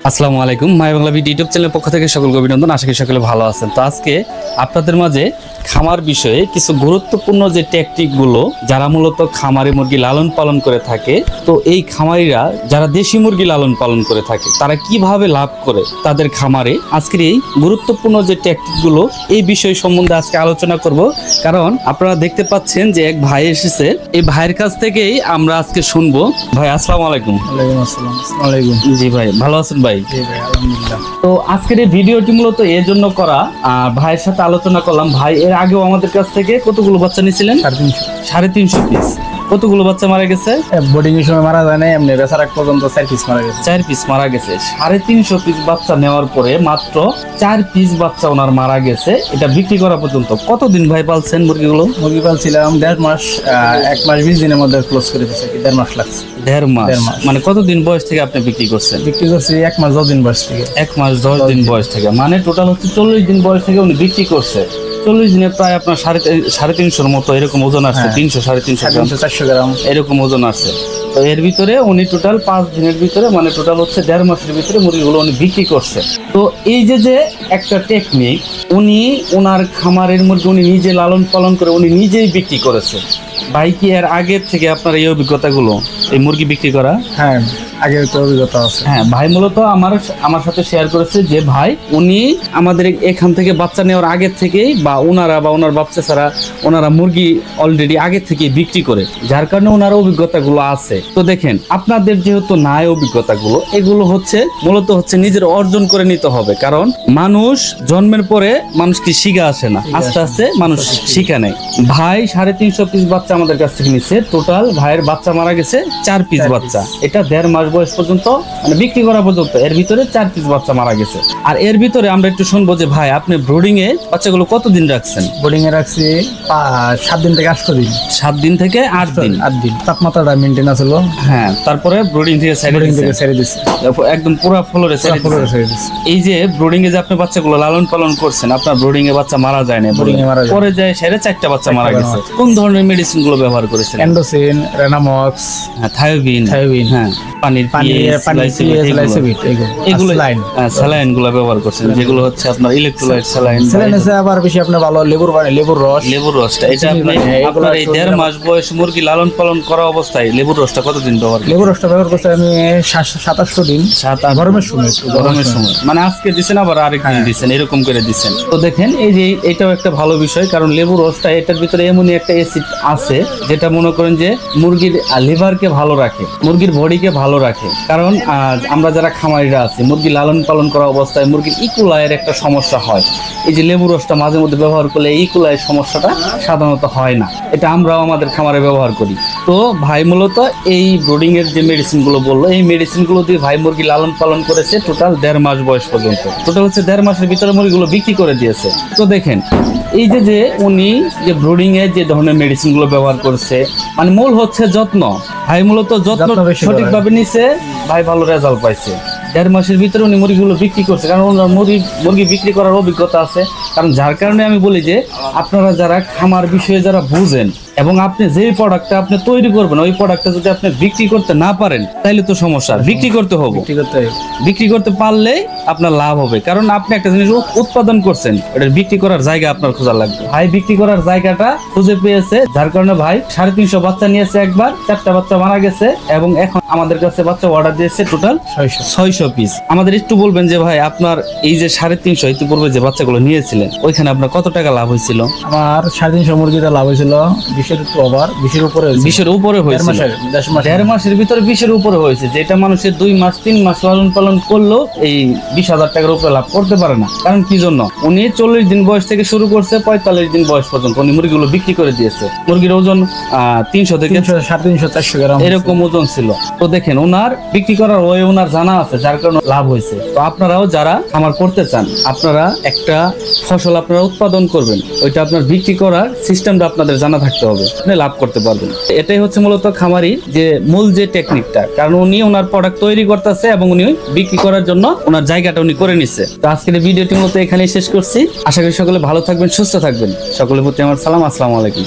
আসসালামু আলাইকুম, মাই Bangla video YouTube চ্যানেলের পক্ষ থেকে সকলকে অভিনন্দন। আশা করি সকলে ভালো আছেন। তো আজকে আপনাদের মাঝে খামার বিষয়ে কিছু গুরুত্বপূর্ণ যে টেকনিকগুলো যারা মূলত খামারে মুরগি লালন পালন করে থাকে, তো এই খামারিরা যারা দেশি মুরগি লালন পালন করে থাকে তারা কিভাবে লাভ করে তাদের খামারে, আজকের এই গুরুত্বপূর্ণ যে টেকনিকগুলো এই বিষয় সম্বন্ধে আজকে আলোচনা করব। কারণ আপনারা দেখতে পাচ্ছেন যে এক ভাই এসেছে, এই ভাইয়ের কাছ থেকেই আমরা আজকে শুনবো। ভাই আসসালামু আলাইকুম। ওয়ালাইকুম আসসালাম। আসসালামু আলাইকুম। জি ভাই, ভালো আছেন ভাই? জি ভাই, আলহামদুলিল্লাহ। তো আজকের এই ভিডিওটি মূলত এর জন্য করা, ভাইয়ের সাথে আলোচনা করলাম। ভাই এর আগেও আমাদের কাছ থেকে কতগুলো বাচ্চা নিয়েছিলেন? 350 পিস। কতগুলো বাচ্চা মারা গেছে? বোর্ডিং এর সময় মারা যায় না, এমনি বেচার আগ পর্যন্ত 4 পিস মারা গেছে। 4 পিস মারা গেছে। 350 পিস বাচ্চা নেওয়ার পরে মাত্র 4 পিস বাচ্চা ওনার মারা গেছে। এটা বিক্রি করা পর্যন্ত কতদিন ভাই পালছেন মুরগিগুলো? মুরগি পালছিলাম 1.5 মাস, 1 মাস 20 দিনের মধ্যে ক্লোজ করে দিয়েছে। 1.5 মাস লাগছে। 1.5 মাস। মানে কতদিন বয়স থেকে আপনি বিক্রি করছেন? বিক্রি করছি 1 মাস 10 দিন বয়স থেকে। 1 মাস 10 দিন বয়স থেকে, মানে টোটাল হচ্ছে 40 দিন বয়স থেকে উনি বিক্রি করছে। 40 দিনে প্রায় আপনার 350 মতো এরকম ওজন আসছে। 300 350 গ্রাম 400 গ্রাম এরকম ওজন আসছে। তো এর ভিতরে উনি টোটাল 5 দিনের ভিতরে, মানে টোটাল হচ্ছে 1.5 মাসের ভিতরে মুরগিগুলো উনি বিক্রি করছে। তো এই যে একটা টেকনিক, উনি ওনার খামারের মুরগি উনি নিজে লালন পালন করে উনি নিজেই বিক্রি করেছে। ভাই কি এর আগের থেকে আপনার এই অভিজ্ঞতাগুলো এই মুরগি বিক্রি করা? হ্যাঁ, আগের তো অভিজ্ঞতা আছে। হ্যাঁ, ভাই মূলত আমার সাথে শেয়ার করেছে যে ভাই উনি আমাদের এখান থেকে বাচ্চা নেওয়ার আগের থেকেই বা ওনার বাচ্চা ছাড়া ওনারা মুরগি অলরেডি আগের থেকে বিক্রি করে, যার কারণে ওনার অভিজ্ঞতাগুলো আছে। তো দেখেন, আপনাদের যেহেতু নাই অভিজ্ঞতাগুলো, এগুলো হচ্ছে মূলত হচ্ছে নিজের অর্জন করে নিতে হবে। কারণ মানুষ জন্মের পরে মানুষ কি শিখা আসে না, আস্তে আস্তে মানুষ শিখা নেয়। ভাই 350 পিস বাচ্চা আমাদের কাছ থেকে নিচ্ছে। টোটাল ভাইয়ের বাচ্চা মারা গেছে 4 পিস বাচ্চা। এটা 1.5 মাস বয়স পর্যন্ত, মানে বিক্রি করা পর্যন্ত এর ভিতরে 4 পিস বাচ্চা মারা গেছে। আর এর ভিতরে আমরা একটু শুনবো যে ভাই আপনি ব্রুডিং এ বাচ্চাগুলো কতদিন রাখছেন? বোর্ডিং এ রাখছি 7 দিন থেকে 8 দিন। 7 দিন থেকে 8 দিন। তাপমাত্রাটা মেইনটেইন আছিল। হ্যাঁ, তারপরে ব্রুডিং থেকে ছেড়ে দিয়েছে একদম পুরো ফ্লোরে ছেড়ে দিয়েছে। এই যে ব্রুডিং এ যে আপনি বাচ্চাগুলো লালন পালন করছেন, আপনার ব্রুডিং এ বাচ্চা মারা যায় না, পরে যায় সেরে 4টা বাচ্চা মারা গেছে। কোন ধরনের মেডিসিন গুলো ব্যবহার করেছেন? এন্ডোসিন, রেনামক্স, থায়োবিন, হ্যাঁ, এগুলো স্যালাইন গুলো ব্যবহার করছেন, যেগুলো হচ্ছে আপনার ইলেকট্রোলাইট স্যালাইন। আবার বেশি আপনি ভালো লেবুর রসটা এটা আপনার এই 1.5 মাস বয়স মুরগি লালন পালন করা অবস্থায় লেবুর রসটা কতদিন ব্যবহার? লেবুর রসটা ব্যবহার করছি আমি 27 দিন। গরমের সময় মানে আজকে দিচ্ছেন আবার আরেকদিন দিচ্ছেন, এরকম করে দিচ্ছেন। তো দেখেন, এই যে এটাও একটা ভালো বিষয়, কারণ লেবুর রসটা এটার ভিতরে এমনই একটা অ্যাসিড আছে যেটা মনে করেন যে মুরগির লিভারকে ভালো রাখে, মুরগির বডিকে ভালো রাখে। কারণ আমরা যারা খামারিরা আছি, মুরগি লালন পালন করা অবস্থায় মুরগির ইকুলাইয়ের একটা সমস্যা হয়। এই যে লেবু রসটা মাঝে মধ্যে ব্যবহার করলে ইকুলাইয়ের সমস্যাটা সাধারণত হয় না। এটা আমরাও আমাদের খামারে ব্যবহার করি। তো ভাই মূলত এই ব্রুডিং এর যে মেডিসিন গুলো বললো, এই মেডিসিন গুলো দিয়ে ভাই মুরগি লালন পালন করেছে টোটাল 1.5 মাস বয়স পর্যন্ত। টোটাল হচ্ছে 1.5 মাসের ভিতরে মুরগিগুলো বিক্রি করে দিয়েছে। তো দেখেন, এই যে উনি যে ব্রুডিং এর যে ধরনের মেডিসিন গুলো ব্যবহার করছে, মানে মূল হচ্ছে যত্ন। ভাই মূলত যত্ন সঠিকভাবে নিছে, ভাই ভালো রেজাল্ট পাইছে। 1.5 মাসের ভিতরে উনি মুরগিগুলো বিক্রি করছে, কারণ ওনার মুরগি বিক্রি করার অভিজ্ঞতা আছে। কারণ যার কারণে আমি বলি যে আপনারা যারা খামার বিষয়ে যারা বুঝেন এবং আপনি যেই প্রোডাক্টটা আপনি তৈরি করবেন, ওই প্রোডাক্টটা যদি আপনি বিক্রি করতে না পারেন তাহলে তো সমস্যা। বিক্রি করতে হবে, বিক্রি করতে পারলেই আপনার লাভ হবে। কারণ আপনি একটা জিনিস উৎপাদন করছেন, এটা বিক্রি করার জায়গা আপনার খোঁজা লাগবে। ভাই বিক্রি করার জায়গাটা খুঁজে পেয়েছে, যার কারণে ভাই 350 বাচ্চা নিয়েছে একবার, 4টা বাচ্চা মারা গেছে এবং এখন আমাদের কাছে বাচ্চা অর্ডার দিয়েছে টোটাল 600 পিস। আমাদের একটু বলবেন যে ভাই আপনার এই যে 350 ইতিপূর্বে যে বাচ্চাগুলো নিয়েছিলেন, ওইখানে আপনার কত টাকা লাভ হয়েছিল? আমার 350 মুরগিতে লাভ হয়েছিল 20-এর উপরে হয়েছে। 1.5 মাসের ভিতরে 20-এর উপরে হয়েছে, যেটা মানুষের 2 মাস 3 মাস লালন পালন করলেও এই 20,000 টাকার উপরে লাভ করতে পারে না। কারণ কি জন্য? উনি 40 দিন বয়স থেকে শুরু করছে, 45 দিন বয়স পর্যন্ত উনি মুরগিগুলো বিক্রি করে দিয়েছে। মুরগির ওজন 300 থেকে 350-400 গ্রাম এরকম ওজন ছিল। তো দেখেন, ওনার বিক্রি করার ওনার জানা আছে, যার কারণে লাভ হয়েছে। তো আপনারাও যারা খামার করতে চান, আপনারা একটা ফসল আপনারা উৎপাদন করবেন, ওইটা আপনার বিক্রি করার সিস্টেমটা আপনাদের জানা থাকতে হবে, আপনি লাভ করতে পারবেন। এটাই হচ্ছে মূলত খামারি যে মূল যে টেকনিকটা। কারণ উনি ওনার প্রোডাক্ট তৈরি করতেছে এবং উনি বিক্রি করার জন্য ওনার জায়গাটা উনি করে নিচ্ছে। তো আজকের ভিডিওটি মূলত এখানেই শেষ করছি। আশা করি সকলে ভালো থাকবেন, সুস্থ থাকবেন। সকলের প্রতি আমার সালাম। আসসালামু আলাইকুম।